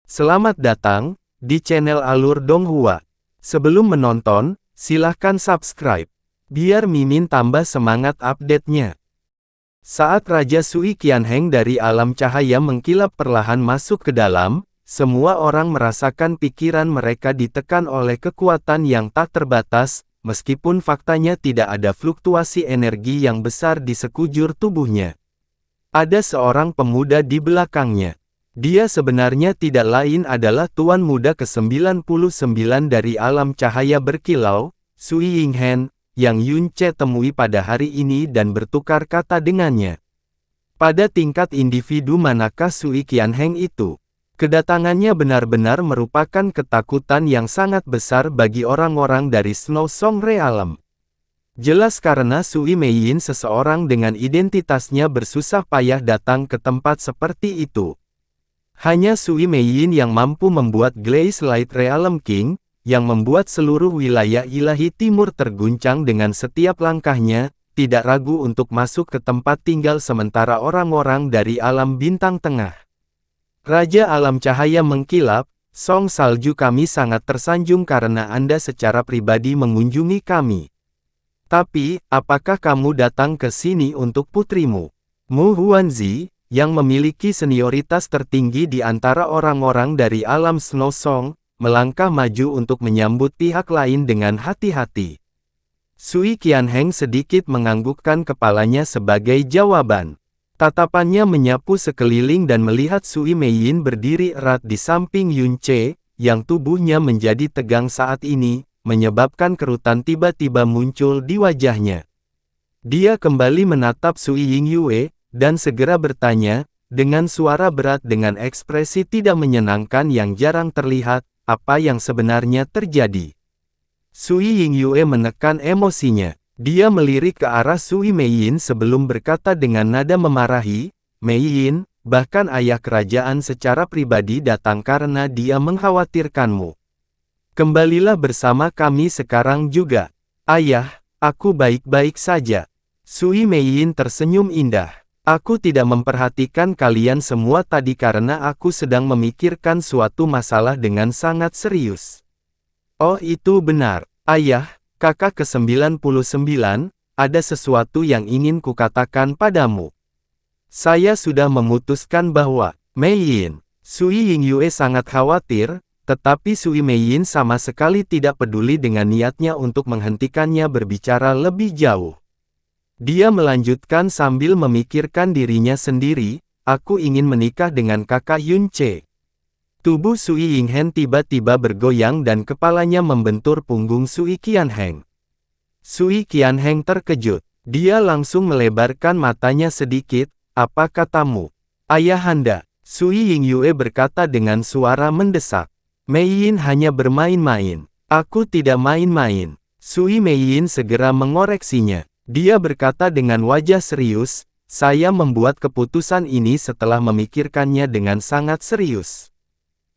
Selamat datang di channel Alur Donghua. Sebelum menonton, silahkan subscribe, biar Mimin tambah semangat update-nya. Saat Raja Sui Qianheng dari alam cahaya mengkilap perlahan masuk ke dalam, semua orang merasakan pikiran mereka ditekan oleh kekuatan yang tak terbatas, meskipun faktanya tidak ada fluktuasi energi yang besar di sekujur tubuhnya. Ada seorang pemuda di belakangnya. Dia sebenarnya tidak lain adalah Tuan Muda ke-99 dari alam cahaya berkilau, Sui Yinghen, yang Yun Ce temui pada hari ini dan bertukar kata dengannya. Pada tingkat individu manakah Sui Qianheng itu? Kedatangannya benar-benar merupakan ketakutan yang sangat besar bagi orang-orang dari Snow Song Realm. Jelas karena Sui Meiyin seseorang dengan identitasnya bersusah payah datang ke tempat seperti itu. Hanya Sui Meiyin yang mampu membuat Glaze Light Realm King, yang membuat seluruh wilayah ilahi timur terguncang dengan setiap langkahnya, tidak ragu untuk masuk ke tempat tinggal sementara orang-orang dari alam bintang tengah. Raja alam cahaya mengkilap, Song Salju, kami sangat tersanjung karena Anda secara pribadi mengunjungi kami. Tapi, apakah kamu datang ke sini untuk putrimu? Mu Huanzi, yang memiliki senioritas tertinggi di antara orang-orang dari alam Snow Song, melangkah maju untuk menyambut pihak lain dengan hati-hati. Sui Qianheng sedikit menganggukkan kepalanya sebagai jawaban. Tatapannya menyapu sekeliling dan melihat Sui Meiyin berdiri erat di samping Yun Ce, yang tubuhnya menjadi tegang saat ini, menyebabkan kerutan tiba-tiba muncul di wajahnya. Dia kembali menatap Sui Yingyue, dan segera bertanya, dengan suara berat dengan ekspresi tidak menyenangkan yang jarang terlihat, apa yang sebenarnya terjadi. Sui Yingyue menekan emosinya. Dia melirik ke arah Sui Meiyin sebelum berkata dengan nada memarahi, "Meiyin, bahkan ayah kerajaan secara pribadi datang karena dia mengkhawatirkanmu. Kembalilah bersama kami sekarang juga." "Ayah, aku baik-baik saja." Sui Meiyin tersenyum indah. "Aku tidak memperhatikan kalian semua tadi karena aku sedang memikirkan suatu masalah dengan sangat serius." "Oh, itu benar, Ayah, kakak ke-99, ada sesuatu yang ingin kukatakan padamu. Saya sudah memutuskan bahwa..." "Meiyin." Sui Yingyue sangat khawatir, tetapi Sui Meiyin sama sekali tidak peduli dengan niatnya untuk menghentikannya berbicara lebih jauh. Dia melanjutkan sambil memikirkan dirinya sendiri, "Aku ingin menikah dengan kakak Yun Ce." Tubuh Sui Yinghen tiba-tiba bergoyang dan kepalanya membentur punggung Sui Qianheng. Sui Qianheng terkejut. Dia langsung melebarkan matanya sedikit. "Apa katamu, Ayahanda?" Sui Yingyue berkata dengan suara mendesak. "Meiyin hanya bermain-main." "Aku tidak main-main." Sui Meiyin segera mengoreksinya. Dia berkata dengan wajah serius, "Saya membuat keputusan ini setelah memikirkannya dengan sangat serius."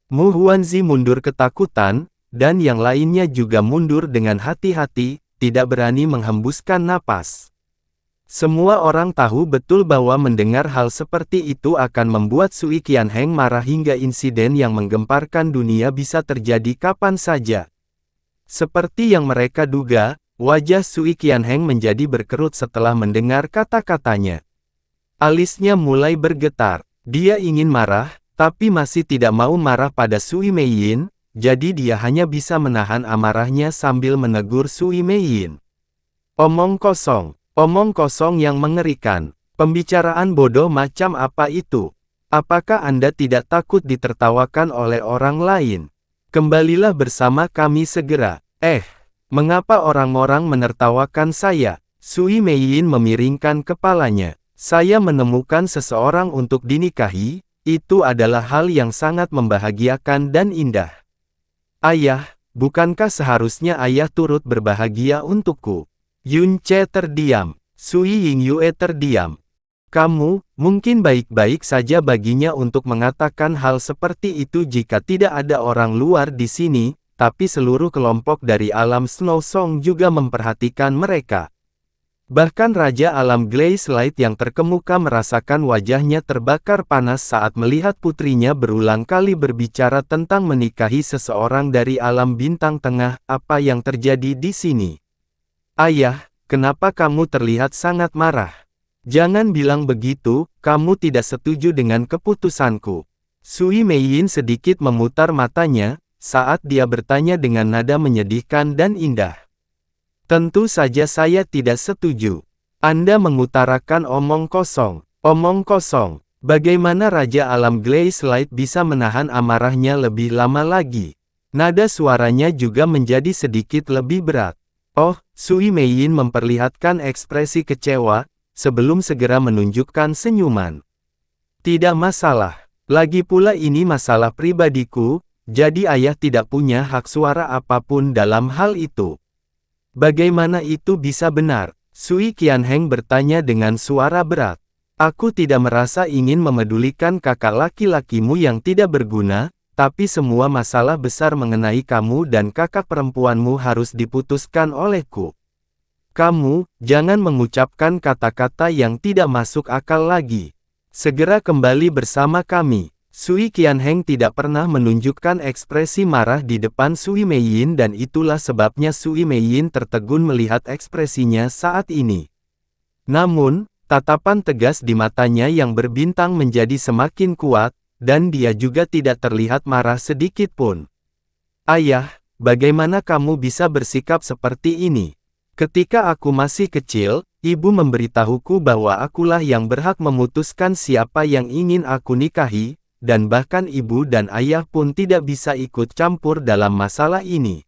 Mu Huanzi mundur ketakutan, dan yang lainnya juga mundur dengan hati-hati, tidak berani menghembuskan napas. Semua orang tahu betul bahwa mendengar hal seperti itu akan membuat Sui Qianheng marah hingga insiden yang menggemparkan dunia bisa terjadi kapan saja. Seperti yang mereka duga, wajah Sui Qianheng menjadi berkerut setelah mendengar kata-katanya. Alisnya mulai bergetar. Dia ingin marah, tapi masih tidak mau marah pada Sui Meiyin, jadi dia hanya bisa menahan amarahnya sambil menegur Sui Meiyin. "Omong kosong yang mengerikan. Pembicaraan bodoh macam apa itu? Apakah Anda tidak takut ditertawakan oleh orang lain? Kembalilah bersama kami segera." Mengapa orang-orang menertawakan saya?" Sui Meiyin memiringkan kepalanya. "Saya menemukan seseorang untuk dinikahi, itu adalah hal yang sangat membahagiakan dan indah. Ayah, bukankah seharusnya ayah turut berbahagia untukku?" Yun Ce terdiam. Sui Yingyue terdiam. Kamu, mungkin baik-baik saja baginya untuk mengatakan hal seperti itu jika tidak ada orang luar di sini, tapi seluruh kelompok dari alam Snow Song juga memperhatikan mereka. Bahkan Raja Alam Glaze Light yang terkemuka merasakan wajahnya terbakar panas saat melihat putrinya berulang kali berbicara tentang menikahi seseorang dari alam bintang tengah. Apa yang terjadi di sini? Ayah, kenapa kamu terlihat sangat marah? Jangan bilang begitu, kamu tidak setuju dengan keputusanku. Sui Meiyin sedikit memutar matanya, saat dia bertanya dengan nada menyedihkan dan indah. Tentu saja saya tidak setuju. Anda mengutarakan omong kosong. Omong kosong. Bagaimana Raja Alam Glaze Light bisa menahan amarahnya lebih lama lagi? Nada suaranya juga menjadi sedikit lebih berat. Oh, Sui Meiyin memperlihatkan ekspresi kecewa, sebelum segera menunjukkan senyuman. Tidak masalah. Lagi pula ini masalah pribadiku, jadi ayah tidak punya hak suara apapun dalam hal itu. Bagaimana itu bisa benar? Sui Qianheng bertanya dengan suara berat. Aku tidak merasa ingin memedulikan kakak laki-lakimu yang tidak berguna, tapi semua masalah besar mengenai kamu dan kakak perempuanmu harus diputuskan olehku. Kamu, jangan mengucapkan kata-kata yang tidak masuk akal lagi. Segera kembali bersama kami. Sui Qianheng tidak pernah menunjukkan ekspresi marah di depan Sui Meiyin dan itulah sebabnya Sui Meiyin tertegun melihat ekspresinya saat ini. Namun, tatapan tegas di matanya yang berbintang menjadi semakin kuat, dan dia juga tidak terlihat marah sedikit pun. Ayah, bagaimana kamu bisa bersikap seperti ini? Ketika aku masih kecil, ibu memberitahuku bahwa akulah yang berhak memutuskan siapa yang ingin aku nikahi, dan bahkan ibu dan ayah pun tidak bisa ikut campur dalam masalah ini.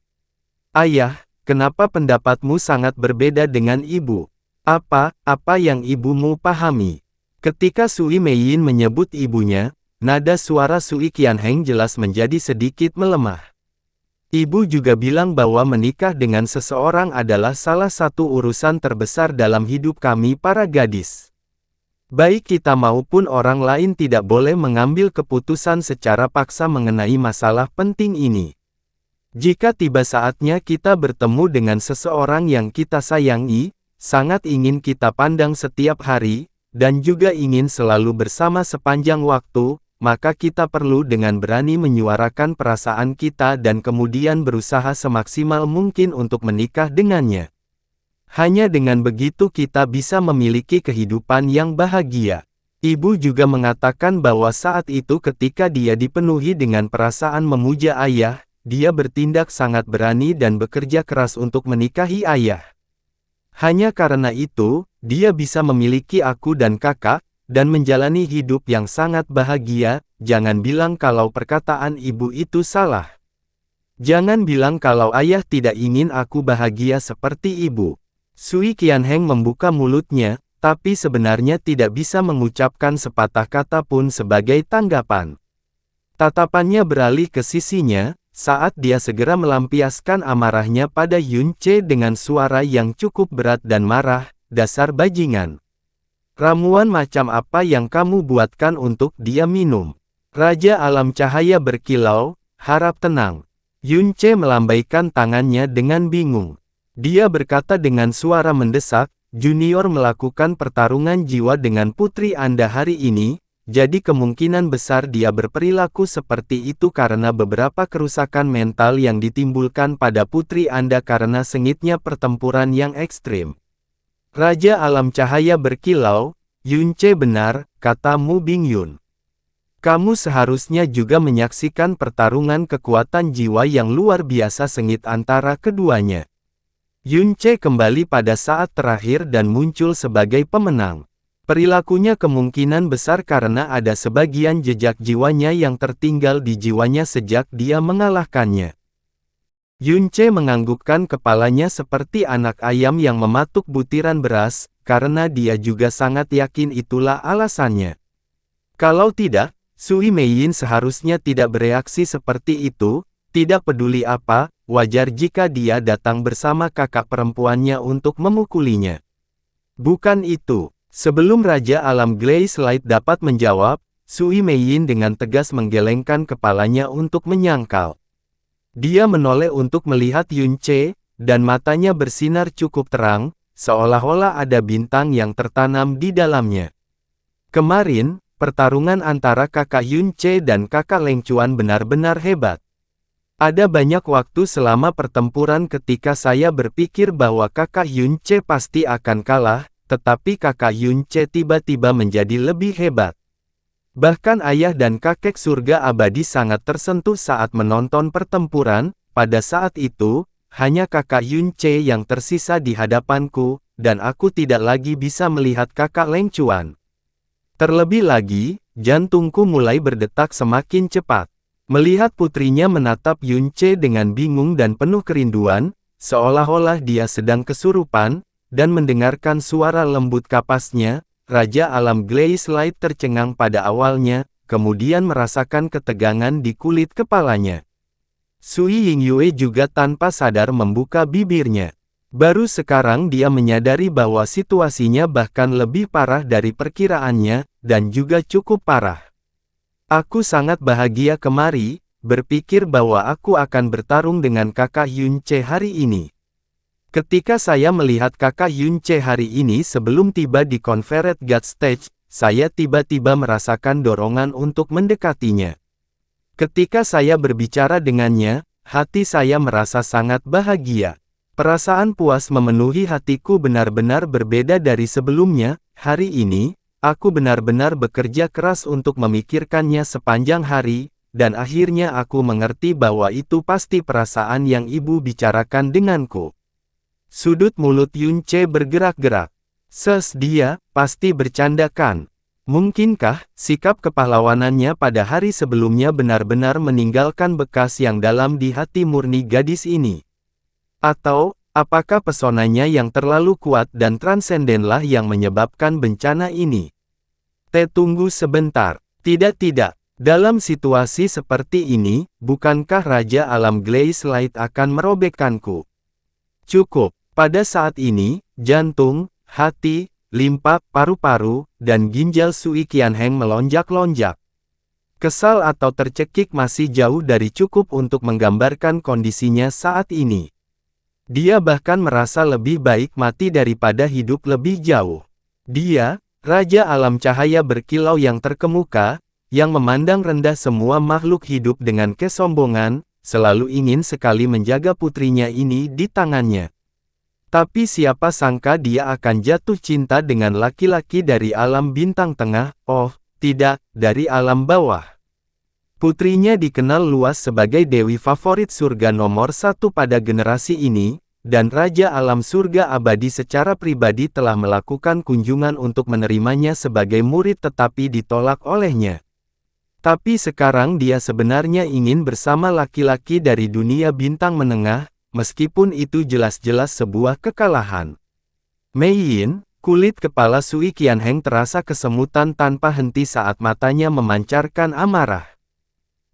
Ayah, kenapa pendapatmu sangat berbeda dengan ibu? Apa yang ibumu pahami? Ketika Sui Meiyin menyebut ibunya, nada suara Sui Qianheng jelas menjadi sedikit melemah. Ibu juga bilang bahwa menikah dengan seseorang adalah salah satu urusan terbesar dalam hidup kami para gadis. Baik kita maupun orang lain tidak boleh mengambil keputusan secara paksa mengenai masalah penting ini. Jika tiba saatnya kita bertemu dengan seseorang yang kita sayangi, sangat ingin kita pandang setiap hari, dan juga ingin selalu bersama sepanjang waktu, maka kita perlu dengan berani menyuarakan perasaan kita dan kemudian berusaha semaksimal mungkin untuk menikah dengannya. Hanya dengan begitu kita bisa memiliki kehidupan yang bahagia. Ibu juga mengatakan bahwa saat itu ketika dia dipenuhi dengan perasaan memuja ayah, dia bertindak sangat berani dan bekerja keras untuk menikahi ayah. Hanya karena itu, dia bisa memiliki aku dan kakak, dan menjalani hidup yang sangat bahagia. Jangan bilang kalau perkataan ibu itu salah. Jangan bilang kalau ayah tidak ingin aku bahagia seperti ibu. Sui Qianheng membuka mulutnya, tapi sebenarnya tidak bisa mengucapkan sepatah kata pun sebagai tanggapan. Tatapannya beralih ke sisinya, saat dia segera melampiaskan amarahnya pada Yun Ce dengan suara yang cukup berat dan marah, dasar bajingan. Ramuan macam apa yang kamu buatkan untuk dia minum? Raja Alam Cahaya berkilau, harap tenang. Yun Ce melambaikan tangannya dengan bingung. Dia berkata dengan suara mendesak, Junior melakukan pertarungan jiwa dengan putri Anda hari ini, jadi kemungkinan besar dia berperilaku seperti itu karena beberapa kerusakan mental yang ditimbulkan pada putri Anda karena sengitnya pertempuran yang ekstrim. Raja Alam Cahaya berkilau, Yun Ce benar, kata Mu Bingyun. Kamu seharusnya juga menyaksikan pertarungan kekuatan jiwa yang luar biasa sengit antara keduanya. Yun Ce kembali pada saat terakhir dan muncul sebagai pemenang. Perilakunya kemungkinan besar karena ada sebagian jejak jiwanya yang tertinggal di jiwanya sejak dia mengalahkannya. Yun Ce menganggukkan kepalanya seperti anak ayam yang mematuk butiran beras, karena dia juga sangat yakin itulah alasannya. Kalau tidak, Sui Meiyin seharusnya tidak bereaksi seperti itu, tidak peduli apa, wajar jika dia datang bersama kakak perempuannya untuk memukulinya. Bukan itu. Sebelum Raja Alam Glaze Light dapat menjawab, Sui Meiyin dengan tegas menggelengkan kepalanya untuk menyangkal. Dia menoleh untuk melihat Yun Ce, dan matanya bersinar cukup terang, seolah-olah ada bintang yang tertanam di dalamnya. Kemarin, pertarungan antara kakak Yun Che dan kakak Leng Chuan benar-benar hebat. Ada banyak waktu selama pertempuran ketika saya berpikir bahwa kakak Yun Che pasti akan kalah, tetapi kakak Yun Che tiba-tiba menjadi lebih hebat. Bahkan ayah dan kakek surga abadi sangat tersentuh saat menonton pertempuran. Pada saat itu, hanya kakak Yun Che yang tersisa di hadapanku, dan aku tidak lagi bisa melihat kakak Leng Chuan. Terlebih lagi, jantungku mulai berdetak semakin cepat. Melihat putrinya menatap Yun Che dengan bingung dan penuh kerinduan, seolah-olah dia sedang kesurupan, dan mendengarkan suara lembut kapasnya, Raja Alam Glaze Light tercengang pada awalnya, kemudian merasakan ketegangan di kulit kepalanya. Sui Yingyue juga tanpa sadar membuka bibirnya. Baru sekarang dia menyadari bahwa situasinya bahkan lebih parah dari perkiraannya, dan juga cukup parah. Aku sangat bahagia kemari, berpikir bahwa aku akan bertarung dengan kakak Yun Che hari ini. Ketika saya melihat kakak Yun Che hari ini sebelum tiba di Confederate God Stage, saya tiba-tiba merasakan dorongan untuk mendekatinya. Ketika saya berbicara dengannya, hati saya merasa sangat bahagia. Perasaan puas memenuhi hatiku benar-benar berbeda dari sebelumnya. Hari ini, aku benar-benar bekerja keras untuk memikirkannya sepanjang hari, dan akhirnya aku mengerti bahwa itu pasti perasaan yang ibu bicarakan denganku. Sudut mulut Yun Che bergerak-gerak. Dia pasti bercandakan. Mungkinkah sikap kepahlawanannya pada hari sebelumnya benar-benar meninggalkan bekas yang dalam di hati murni gadis ini? Atau, apakah pesonanya yang terlalu kuat dan transendenlah yang menyebabkan bencana ini? Tunggu sebentar. Tidak. Dalam situasi seperti ini, bukankah Raja Alam Glaze Light akan merobekkanku? Cukup. Pada saat ini, jantung, hati, limpa, paru-paru, dan ginjal Sui Qianheng melonjak-lonjak. Kesal atau tercekik masih jauh dari cukup untuk menggambarkan kondisinya saat ini. Dia bahkan merasa lebih baik mati daripada hidup lebih jauh. Dia, Raja Alam Cahaya berkilau yang terkemuka, yang memandang rendah semua makhluk hidup dengan kesombongan, selalu ingin sekali menjaga putrinya ini di tangannya. Tapi siapa sangka dia akan jatuh cinta dengan laki-laki dari alam bintang tengah, tidak, dari alam bawah. Putrinya dikenal luas sebagai dewi favorit surga nomor 1 pada generasi ini, dan Raja Alam Surga Abadi secara pribadi telah melakukan kunjungan untuk menerimanya sebagai murid tetapi ditolak olehnya. Tapi sekarang dia sebenarnya ingin bersama laki-laki dari dunia bintang menengah, meskipun itu jelas-jelas sebuah kekalahan. Mei Yin, kulit kepala Sui Qianheng terasa kesemutan tanpa henti saat matanya memancarkan amarah.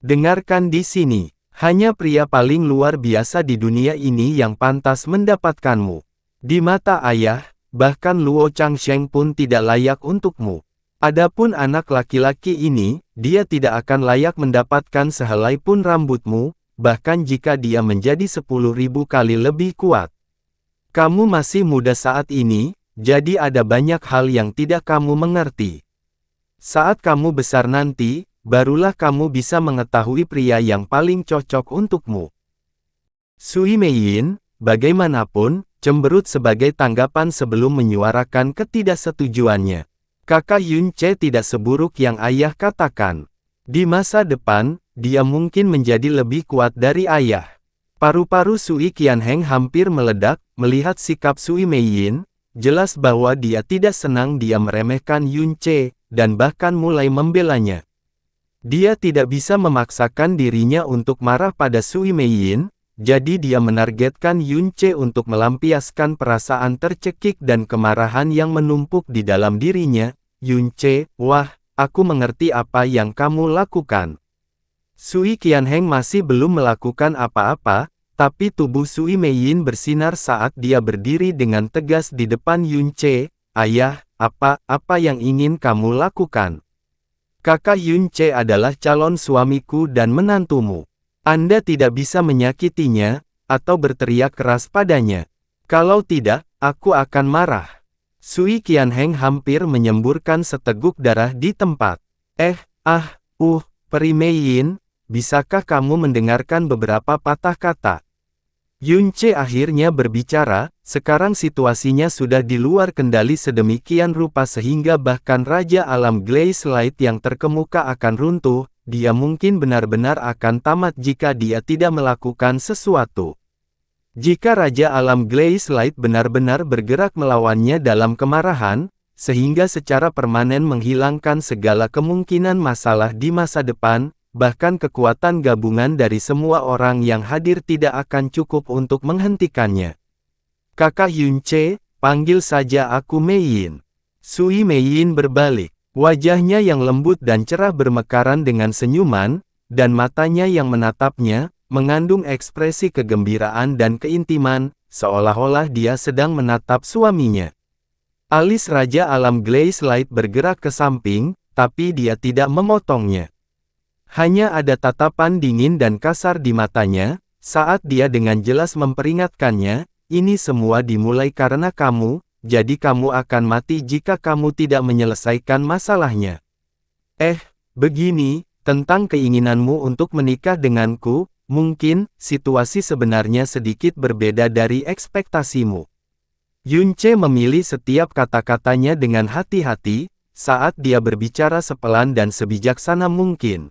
Dengarkan di sini, hanya pria paling luar biasa di dunia ini yang pantas mendapatkanmu. Di mata ayah, bahkan Luo Changsheng pun tidak layak untukmu. Adapun anak laki-laki ini, dia tidak akan layak mendapatkan sehelai pun rambutmu, bahkan jika dia menjadi 10.000 kali lebih kuat. Kamu masih muda saat ini, jadi ada banyak hal yang tidak kamu mengerti. Saat kamu besar nanti, barulah kamu bisa mengetahui pria yang paling cocok untukmu. Sui Meiyin, bagaimanapun, cemberut sebagai tanggapan sebelum menyuarakan ketidaksetujuannya. Kakak Yun Che tidak seburuk yang ayah katakan. Di masa depan, dia mungkin menjadi lebih kuat dari ayah. Paru-paru Sui Qianheng hampir meledak, melihat sikap Sui Meiyin, jelas bahwa dia tidak senang dia meremehkan Yun Che, dan bahkan mulai membelanya. Dia tidak bisa memaksakan dirinya untuk marah pada Sui Meiyin, jadi dia menargetkan Yun Che untuk melampiaskan perasaan tercekik dan kemarahan yang menumpuk di dalam dirinya. Yun Che, wah, aku mengerti apa yang kamu lakukan. Sui Qianheng masih belum melakukan apa-apa, tapi tubuh Sui Meiyin bersinar saat dia berdiri dengan tegas di depan Yun Che. Ayah, apa yang ingin kamu lakukan? Kakak Yun Che adalah calon suamiku dan menantumu. Anda tidak bisa menyakitinya, atau berteriak keras padanya. Kalau tidak, aku akan marah. Sui Qianheng hampir menyemburkan seteguk darah di tempat. Peri Mei Yin, bisakah kamu mendengarkan beberapa patah kata? Yunce akhirnya berbicara, sekarang situasinya sudah di luar kendali sedemikian rupa sehingga bahkan Raja Alam Glaze Light yang terkemuka akan runtuh, dia mungkin benar-benar akan tamat jika dia tidak melakukan sesuatu. Jika Raja Alam Glaze Light benar-benar bergerak melawannya dalam kemarahan, sehingga secara permanen menghilangkan segala kemungkinan masalah di masa depan, bahkan kekuatan gabungan dari semua orang yang hadir tidak akan cukup untuk menghentikannya. Kakak Yunce, panggil saja aku Mei Yin. Sui Mei Yin berbalik. Wajahnya yang lembut dan cerah bermekaran dengan senyuman, dan matanya yang menatapnya, mengandung ekspresi kegembiraan dan keintiman, seolah-olah dia sedang menatap suaminya. Alis Raja Alam Glaze Light bergerak ke samping, tapi dia tidak memotongnya. Hanya ada tatapan dingin dan kasar di matanya, saat dia dengan jelas memperingatkannya, ini semua dimulai karena kamu, jadi kamu akan mati jika kamu tidak menyelesaikan masalahnya. Begini, tentang keinginanmu untuk menikah denganku, mungkin, situasi sebenarnya sedikit berbeda dari ekspektasimu. Yunce memilih setiap kata-katanya dengan hati-hati, saat dia berbicara sepelan dan sebijaksana mungkin.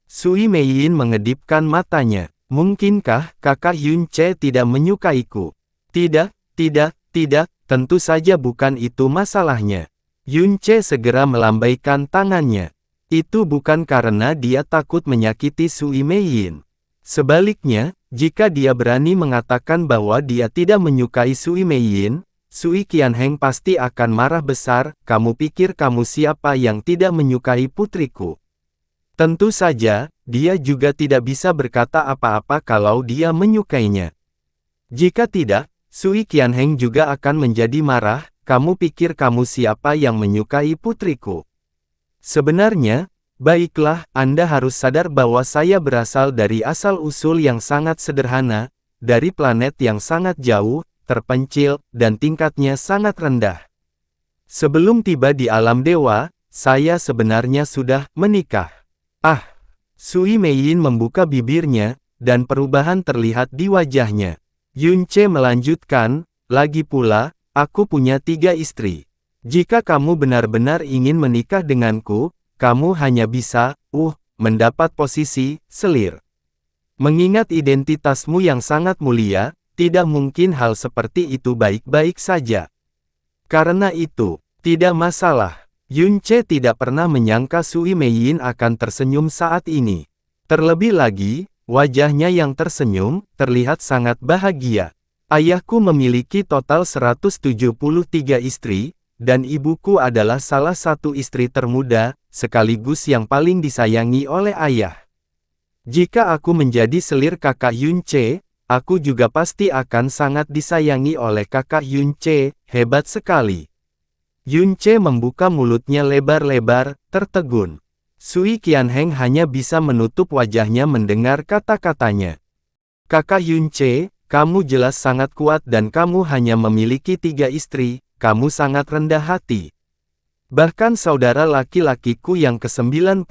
Sui Mei Yin mengedipkan matanya. Mungkinkah kakak Yunce tidak menyukaiku? Tidak, tentu saja bukan itu masalahnya. Yunce segera melambaikan tangannya. Itu bukan karena dia takut menyakiti Sui Mei Yin. Sebaliknya, jika dia berani mengatakan bahwa dia tidak menyukai Sui Mei Yin, Sui Qianheng pasti akan marah besar. Kamu pikir kamu siapa yang tidak menyukai putriku? Tentu saja, dia juga tidak bisa berkata apa-apa kalau dia menyukainya. Jika tidak, Sui Qianheng juga akan menjadi marah. Kamu pikir kamu siapa yang menyukai putriku? Sebenarnya, baiklah, Anda harus sadar bahwa saya berasal dari asal-usul yang sangat sederhana, dari planet yang sangat jauh, terpencil, dan tingkatnya sangat rendah. Sebelum tiba di alam dewa, saya sebenarnya sudah menikah. Sui Mei Yin membuka bibirnya, dan perubahan terlihat di wajahnya. Yunce melanjutkan, lagi pula, aku punya 3 istri. Jika kamu benar-benar ingin menikah denganku, kamu hanya bisa, mendapat posisi, selir. Mengingat identitasmu yang sangat mulia, tidak mungkin hal seperti itu baik-baik saja. Karena itu, tidak masalah. Yunce tidak pernah menyangka Sui Mei Yin akan tersenyum saat ini. Terlebih lagi, wajahnya yang tersenyum, terlihat sangat bahagia. Ayahku memiliki total 173 istri, dan ibuku adalah salah satu istri termuda, sekaligus yang paling disayangi oleh ayah. Jika aku menjadi selir kakak Yunce, aku juga pasti akan sangat disayangi oleh kakak Yunce, hebat sekali. Yunce membuka mulutnya lebar-lebar, tertegun. Sui Qianheng hanya bisa menutup wajahnya mendengar kata-katanya. Kakak Yunce, kamu jelas sangat kuat dan kamu hanya memiliki 3 istri, kamu sangat rendah hati. Bahkan saudara laki-lakiku yang ke-99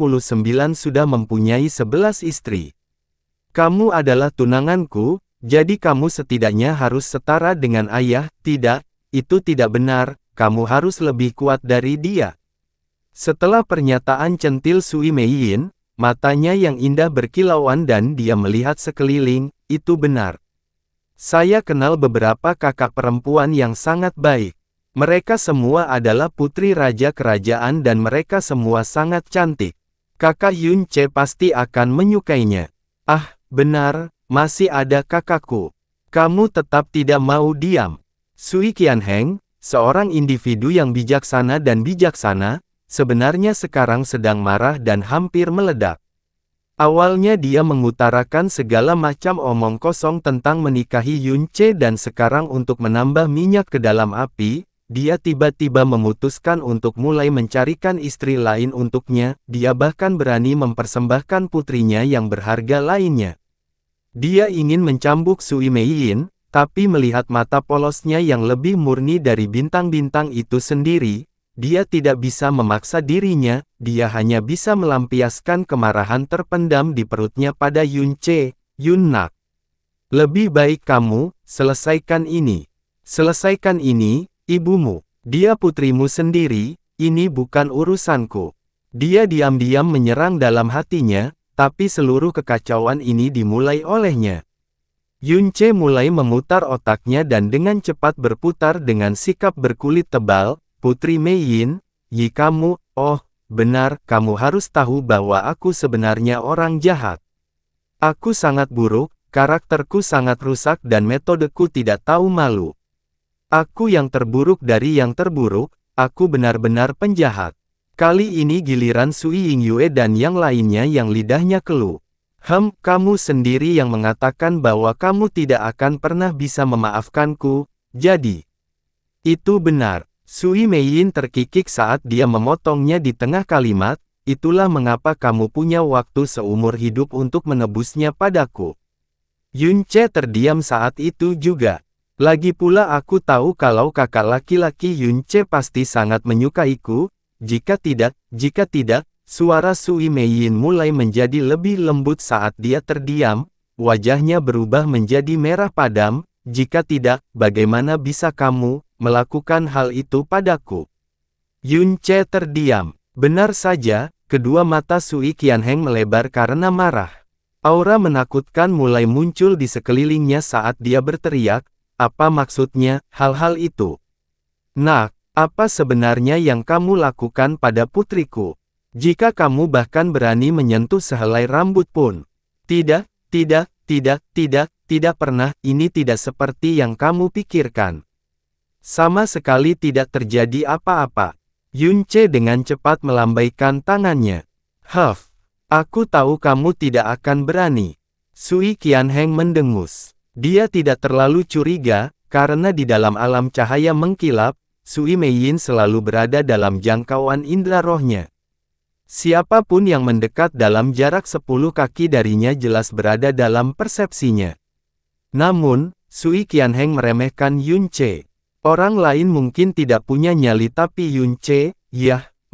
sudah mempunyai 11 istri. Kamu adalah tunanganku, jadi kamu setidaknya harus setara dengan ayah. Tidak, itu tidak benar. Kamu harus lebih kuat dari dia. Setelah pernyataan centil Sui Mei Yin, matanya yang indah berkilauan dan dia melihat sekeliling, itu benar. Saya kenal beberapa kakak perempuan yang sangat baik. Mereka semua adalah putri raja kerajaan dan mereka semua sangat cantik. Kakak Yunce pasti akan menyukainya. Benar, masih ada kakakku. Kamu tetap tidak mau diam. Sui Qianheng, seorang individu yang bijaksana dan bijaksana, sebenarnya sekarang sedang marah dan hampir meledak. Awalnya dia mengutarakan segala macam omong kosong tentang menikahi Yunce dan sekarang untuk menambah minyak ke dalam api, dia tiba-tiba memutuskan untuk mulai mencarikan istri lain untuknya, dia bahkan berani mempersembahkan putrinya yang berharga lainnya. Dia ingin mencambuk Sui Mei Yin, Tapi melihat mata polosnya yang lebih murni dari bintang-bintang itu sendiri, dia tidak bisa memaksa dirinya, dia hanya bisa melampiaskan kemarahan terpendam di perutnya pada Yunche, Yunnak. Lebih baik kamu, selesaikan ini. Selesaikan ini, ibumu. Dia putrimu sendiri, ini bukan urusanku. Dia diam-diam menyerang dalam hatinya, tapi seluruh kekacauan ini dimulai olehnya. Yunche mulai memutar otaknya dan dengan cepat berputar dengan sikap berkulit tebal, Putri Mei Yin, Yi kamu, oh, benar, kamu harus tahu bahwa aku sebenarnya orang jahat. Aku sangat buruk, karakterku sangat rusak dan metodeku tidak tahu malu. Aku yang terburuk dari yang terburuk, aku benar-benar penjahat. Kali ini giliran Sui Yingyue dan yang lainnya yang lidahnya keluh. Kamu sendiri yang mengatakan bahwa kamu tidak akan pernah bisa memaafkanku, jadi. Itu benar. Sui Meiyin terkikik saat dia memotongnya di tengah kalimat, itulah mengapa kamu punya waktu seumur hidup untuk menebusnya padaku. Yunche terdiam saat itu juga. Lagi pula aku tahu kalau kakak laki-laki Yunche pasti sangat menyukaiku, jika tidak, suara Sui Meiyin mulai menjadi lebih lembut saat dia terdiam, wajahnya berubah menjadi merah padam, jika tidak, bagaimana bisa kamu melakukan hal itu padaku? Yunche terdiam. Benar saja, kedua mata Sui Qianheng melebar karena marah. Aura menakutkan mulai muncul di sekelilingnya saat dia berteriak, apa maksudnya, hal-hal itu? Nak, apa sebenarnya yang kamu lakukan pada putriku? Jika kamu bahkan berani menyentuh sehelai rambut pun. Tidak pernah, ini tidak seperti yang kamu pikirkan. Sama sekali tidak terjadi apa-apa. Yunche dengan cepat melambaikan tangannya. Aku tahu kamu tidak akan berani. Sui Qianheng mendengus. Dia tidak terlalu curiga, karena di dalam alam cahaya mengkilap, Sui Meiyin selalu berada dalam jangkauan indera rohnya. Siapapun yang mendekat dalam jarak 10 kaki darinya jelas berada dalam persepsinya. Namun, Sui Qianheng meremehkan Yunche. Orang lain mungkin tidak punya nyali tapi Yunche,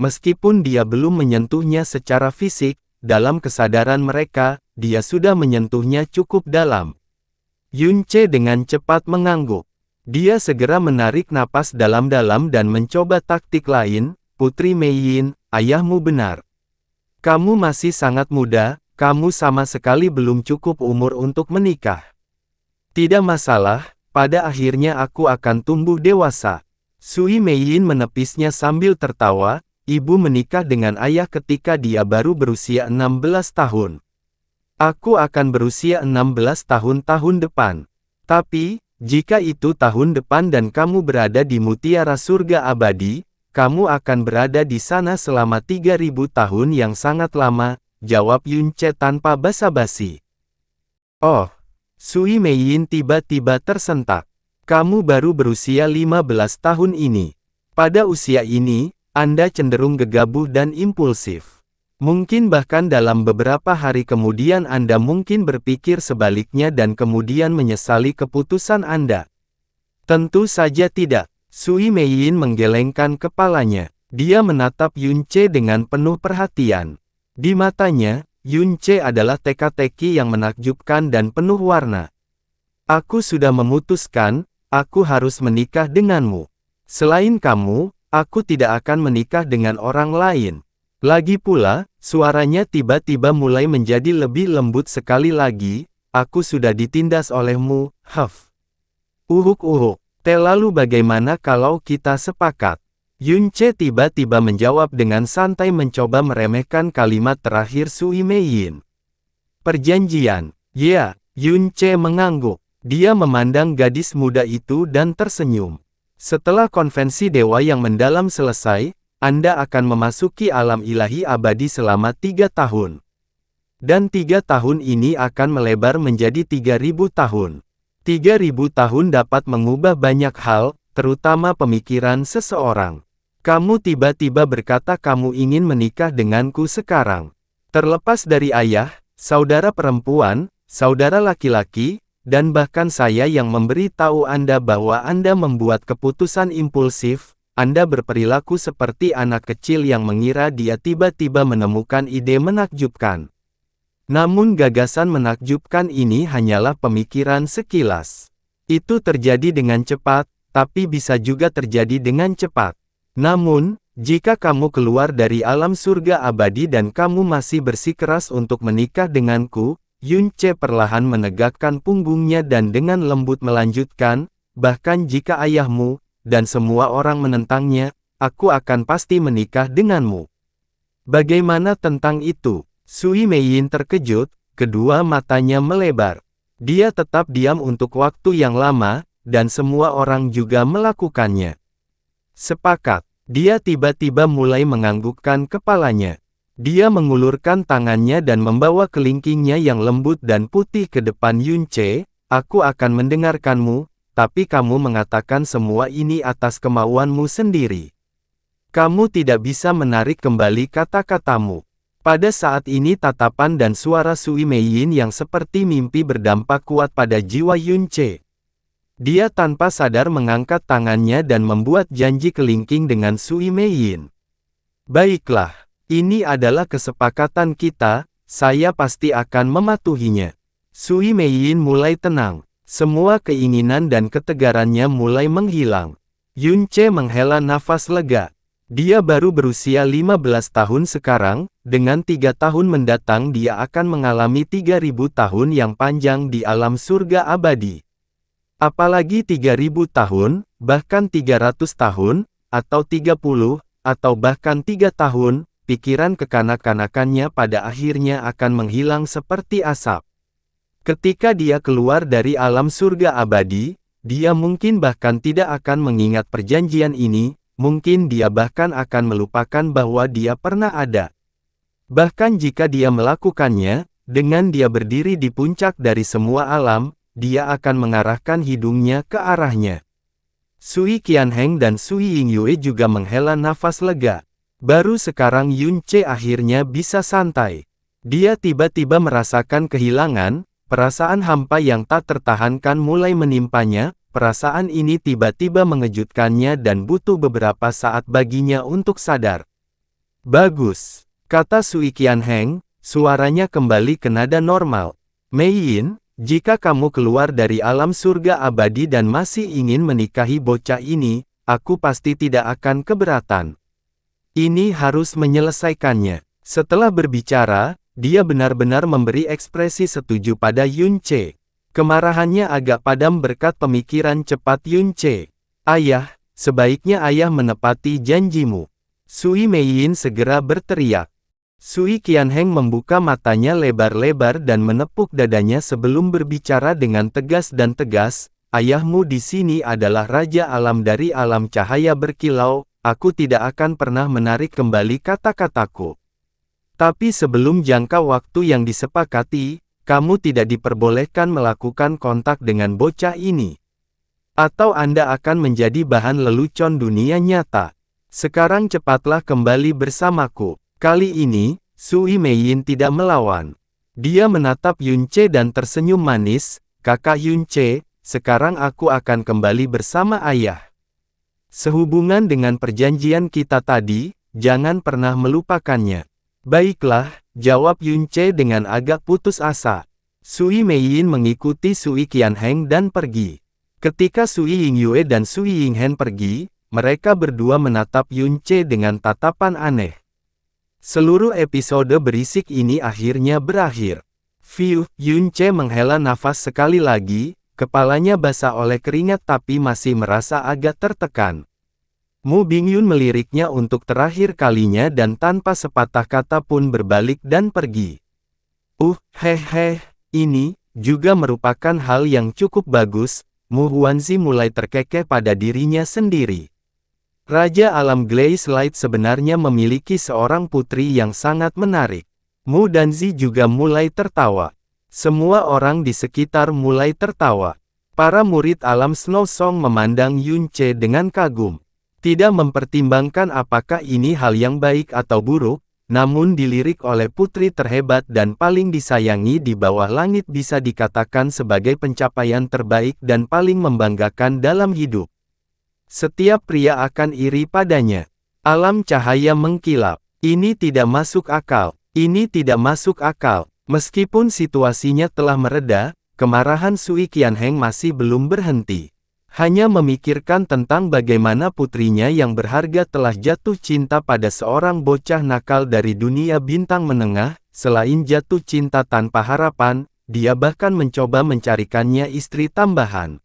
meskipun dia belum menyentuhnya secara fisik, dalam kesadaran mereka, dia sudah menyentuhnya cukup dalam. Yunche dengan cepat mengangguk. Dia segera menarik napas dalam-dalam dan mencoba taktik lain, Putri Meiyin, ayahmu benar. Kamu masih sangat muda, kamu sama sekali belum cukup umur untuk menikah. Tidak masalah, pada akhirnya aku akan tumbuh dewasa. Sui Meiyin menepisnya sambil tertawa, ibu menikah dengan ayah ketika dia baru berusia 16 tahun. Aku akan berusia 16 tahun depan. Tapi, jika itu tahun depan dan kamu berada di mutiara surga abadi, kamu akan berada di sana selama 3000 tahun yang sangat lama, jawab Yunche tanpa basa-basi. Oh, Sui Meiyin tiba-tiba tersentak. Kamu baru berusia 15 tahun ini. Pada usia ini, Anda cenderung gegabah dan impulsif. Mungkin bahkan dalam beberapa hari kemudian Anda mungkin berpikir sebaliknya dan kemudian menyesali keputusan Anda. Tentu saja tidak. Sui Meiyin menggelengkan kepalanya. Dia menatap Yunche dengan penuh perhatian. Di matanya, Yunche adalah teka-teki yang menakjubkan dan penuh warna. Aku sudah memutuskan, aku harus menikah denganmu. Selain kamu, aku tidak akan menikah dengan orang lain. Lagi pula, suaranya tiba-tiba mulai menjadi lebih lembut sekali lagi, aku sudah ditindas olehmu, Uhuk. Lalu bagaimana kalau kita sepakat? Yunche tiba-tiba menjawab dengan santai mencoba meremehkan kalimat terakhir Sui Meiyin. Perjanjian. Ya, Yunche mengangguk. Dia memandang gadis muda itu dan tersenyum. Setelah konvensi dewa yang mendalam selesai, Anda akan memasuki alam ilahi abadi selama 3 tahun. Dan 3 tahun ini akan melebar menjadi 3000 tahun. 3000 tahun dapat mengubah banyak hal, terutama pemikiran seseorang. Kamu tiba-tiba berkata kamu ingin menikah denganku sekarang. Terlepas dari ayah, saudara perempuan, saudara laki-laki, dan bahkan saya yang memberi tahu Anda bahwa Anda membuat keputusan impulsif. Anda berperilaku seperti anak kecil yang mengira dia tiba-tiba menemukan ide menakjubkan. Namun gagasan menakjubkan ini hanyalah pemikiran sekilas. Itu terjadi dengan cepat, tapi bisa juga terjadi dengan cepat. Namun, jika kamu keluar dari alam surga abadi dan kamu masih bersikeras untuk menikah denganku, Yunce perlahan menegakkan punggungnya dan dengan lembut melanjutkan, bahkan jika ayahmu, dan semua orang menentangnya, aku akan pasti menikah denganmu. Bagaimana tentang itu? Sui Meiyin terkejut, kedua matanya melebar. Dia tetap diam untuk waktu yang lama, dan semua orang juga melakukannya. Sepakat, dia tiba-tiba mulai menganggukkan kepalanya. Dia mengulurkan tangannya dan membawa kelingkingnya yang lembut dan putih ke depan Yunce. Aku akan mendengarkanmu, tapi kamu mengatakan semua ini atas kemauanmu sendiri. Kamu tidak bisa menarik kembali kata-katamu. Pada saat ini tatapan dan suara Sui Meiyin yang seperti mimpi berdampak kuat pada jiwa Yunce. Dia tanpa sadar mengangkat tangannya dan membuat janji kelingking dengan Sui Meiyin. Baiklah. Ini adalah kesepakatan kita, saya pasti akan mematuhinya. Sui Meiyin mulai tenang. Semua keinginan dan ketegarannya mulai menghilang. Yunce menghela nafas lega. Dia baru berusia 15 tahun sekarang, dengan 3 tahun mendatang dia akan mengalami 3000 tahun yang panjang di alam surga abadi. Apalagi 3000 tahun, bahkan 300 tahun, atau 30, atau bahkan 3 tahun, pikiran kekanak-kanakannya pada akhirnya akan menghilang seperti asap. Ketika dia keluar dari alam surga abadi, dia mungkin bahkan tidak akan mengingat perjanjian ini, mungkin dia bahkan akan melupakan bahwa dia pernah ada. Bahkan jika dia melakukannya, dengan dia berdiri di puncak dari semua alam, dia akan mengarahkan hidungnya ke arahnya. Sui Qianheng dan Sui Yingyue juga menghela nafas lega. Baru sekarang Yunce akhirnya bisa santai. Dia tiba-tiba merasakan kehilangan, perasaan hampa yang tak tertahankan mulai menimpanya, perasaan ini tiba-tiba mengejutkannya dan butuh beberapa saat baginya untuk sadar. Bagus, kata Sui Qianheng, suaranya kembali ke nada normal. Meiyin, jika kamu keluar dari alam surga abadi dan masih ingin menikahi bocah ini, aku pasti tidak akan keberatan. Ini harus menyelesaikannya. Setelah berbicara, dia benar-benar memberi ekspresi setuju pada Yunce. Kemarahannya agak padam berkat pemikiran cepat Yunce. Ayah, sebaiknya ayah menepati janjimu. Sui Meiyin segera berteriak. Sui Qianheng membuka matanya lebar-lebar dan menepuk dadanya sebelum berbicara dengan tegas dan tegas. Ayahmu di sini adalah Raja Alam dari alam cahaya berkilau. Aku tidak akan pernah menarik kembali kata-kataku. Tapi sebelum jangka waktu yang disepakati, kamu tidak diperbolehkan melakukan kontak dengan bocah ini. Atau Anda akan menjadi bahan lelucon dunia nyata. Sekarang cepatlah kembali bersamaku. Kali ini, Sui Meiyin tidak melawan. Dia menatap Yunce dan tersenyum manis. Kakak Yunce, sekarang aku akan kembali bersama ayah. Sehubungan dengan perjanjian kita tadi, jangan pernah melupakannya. Baiklah, jawab Yunce dengan agak putus asa. Sui Meiyin mengikuti Sui Qianheng dan pergi. Ketika Sui Yingyue dan Sui Yinghen pergi, mereka berdua menatap Yunce dengan tatapan aneh. Seluruh episode berisik ini akhirnya berakhir. Yunce menghela nafas sekali lagi. Kepalanya basah oleh keringat tapi masih merasa agak tertekan. Mu Bingyun meliriknya untuk terakhir kalinya dan tanpa sepatah kata pun berbalik dan pergi. Ini juga merupakan hal yang cukup bagus. Mu Huanzi mulai terkekeh pada dirinya sendiri. Raja Alam Glaze Light sebenarnya memiliki seorang putri yang sangat menarik. Mu Danzi juga mulai tertawa. Semua orang di sekitar mulai tertawa. Para murid alam Snow Song memandang Yunce dengan kagum. Tidak mempertimbangkan apakah ini hal yang baik atau buruk, namun dilirik oleh putri terhebat dan paling disayangi di bawah langit bisa dikatakan sebagai pencapaian terbaik dan paling membanggakan dalam hidup. Setiap pria akan iri padanya. Alam cahaya mengkilap. Ini tidak masuk akal. Ini tidak masuk akal. Meskipun situasinya telah mereda, kemarahan Sui Qianheng masih belum berhenti. Hanya memikirkan tentang bagaimana putrinya yang berharga telah jatuh cinta pada seorang bocah nakal dari dunia bintang menengah. Selain jatuh cinta tanpa harapan, dia bahkan mencoba mencarikannya istri tambahan.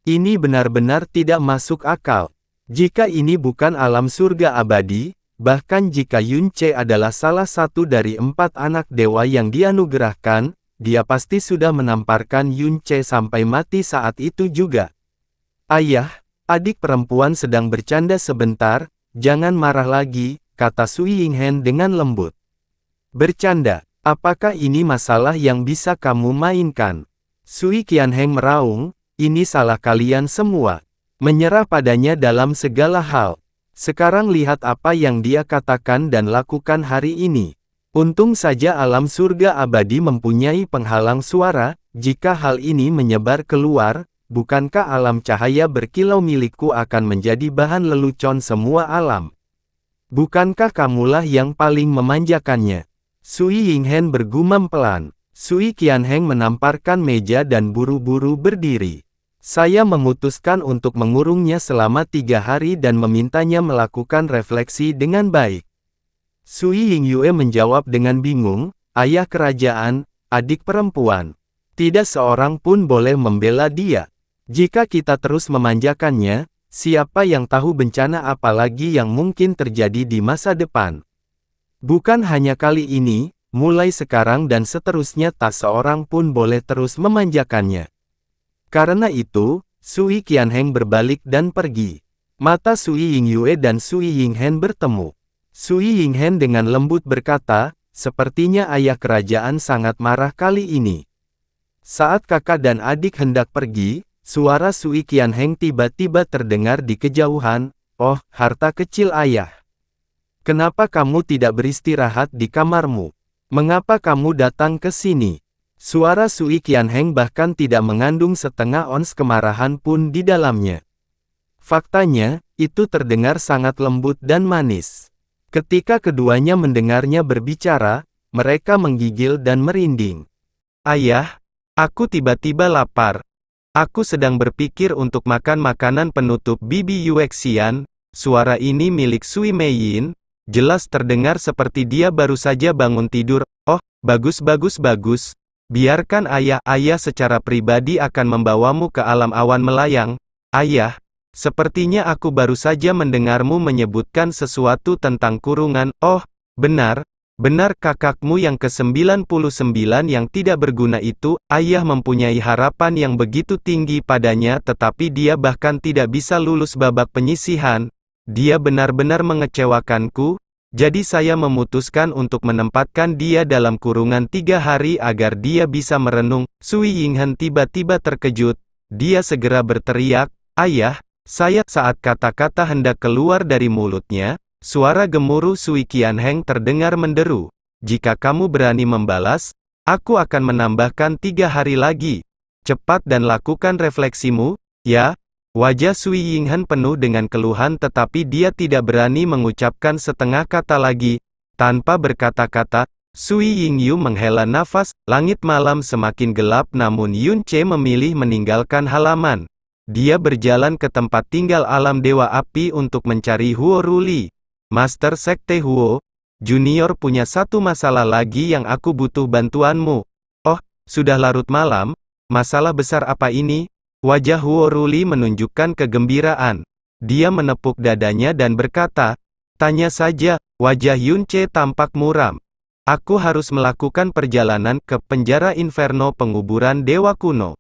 Ini benar-benar tidak masuk akal. Jika ini bukan alam surga abadi, bahkan jika Yun Ce adalah salah satu dari 4 anak dewa yang dianugerahkan, dia pasti sudah menamparkan Yun Ce sampai mati saat itu juga. Ayah, adik perempuan sedang bercanda sebentar, jangan marah lagi, kata Sui Yinghen dengan lembut. Bercanda, apakah ini masalah yang bisa kamu mainkan? Sui Qianheng meraung, ini salah kalian semua. Menyerah padanya dalam segala hal. Sekarang lihat apa yang dia katakan dan lakukan hari ini. Untung saja alam surga abadi mempunyai penghalang suara, jika hal ini menyebar keluar, bukankah alam cahaya berkilau milikku akan menjadi bahan lelucon semua alam? Bukankah kamulah yang paling memanjakannya? Sui Yinghen bergumam pelan. Sui Qianheng menamparkan meja dan buru-buru berdiri. Saya memutuskan untuk mengurungnya selama 3 hari dan memintanya melakukan refleksi dengan baik. Sui Yingyue menjawab dengan bingung, ayah kerajaan, adik perempuan. Tidak seorang pun boleh membela dia. Jika kita terus memanjakannya, siapa yang tahu bencana apa lagi yang mungkin terjadi di masa depan. Bukan hanya kali ini, mulai sekarang dan seterusnya tak seorang pun boleh terus memanjakannya. Karena itu, Sui Qianheng berbalik dan pergi. Mata Sui Yingyue dan Sui Yinghen bertemu. Sui Yinghen dengan lembut berkata, sepertinya ayah kerajaan sangat marah kali ini. Saat kakak dan adik hendak pergi, suara Sui Qianheng tiba-tiba terdengar di kejauhan, oh, harta kecil ayah. Kenapa kamu tidak beristirahat di kamarmu? Mengapa kamu datang ke sini? Suara Sui Qianheng bahkan tidak mengandung setengah ons kemarahan pun di dalamnya. Faktanya, itu terdengar sangat lembut dan manis. Ketika keduanya mendengarnya berbicara, mereka menggigil dan merinding. Ayah, aku tiba-tiba lapar. Aku sedang berpikir untuk makan makanan penutup Bibi Yuexian. Suara ini milik Sui Meiyin, jelas terdengar seperti dia baru saja bangun tidur. Oh, bagus. Biarkan ayah secara pribadi akan membawamu ke alam awan melayang. Ayah, sepertinya aku baru saja mendengarmu menyebutkan sesuatu tentang kurungan. Oh, benar kakakmu yang ke-99 yang tidak berguna itu. Ayah mempunyai harapan yang begitu tinggi padanya tetapi dia bahkan tidak bisa lulus babak penyisihan. Dia benar-benar mengecewakanku. Jadi saya memutuskan untuk menempatkan dia dalam kurungan 3 hari agar dia bisa merenung. Sui Yinghen tiba-tiba terkejut. Dia segera berteriak, ayah, saya. Saat kata-kata hendak keluar dari mulutnya, suara gemuruh Sui Qianheng terdengar menderu. Jika kamu berani membalas, aku akan menambahkan 3 hari lagi. Cepat dan lakukan refleksimu, ya. Wajah Sui Yinghen penuh dengan keluhan tetapi dia tidak berani mengucapkan setengah kata lagi. Tanpa berkata-kata, Sui Yingyu menghela nafas. Langit malam semakin gelap namun Yun Ce memilih meninggalkan halaman. Dia berjalan ke tempat tinggal alam Dewa Api untuk mencari Huo Ruli. Master Sekte Huo, Junior punya satu masalah lagi yang aku butuh bantuanmu. Oh, sudah larut malam, masalah besar apa ini? Wajah Huo Ruli menunjukkan kegembiraan. Dia menepuk dadanya dan berkata, tanya saja. Wajah Yun Ce tampak muram. Aku harus melakukan perjalanan ke penjara Inferno penguburan Dewa Kuno.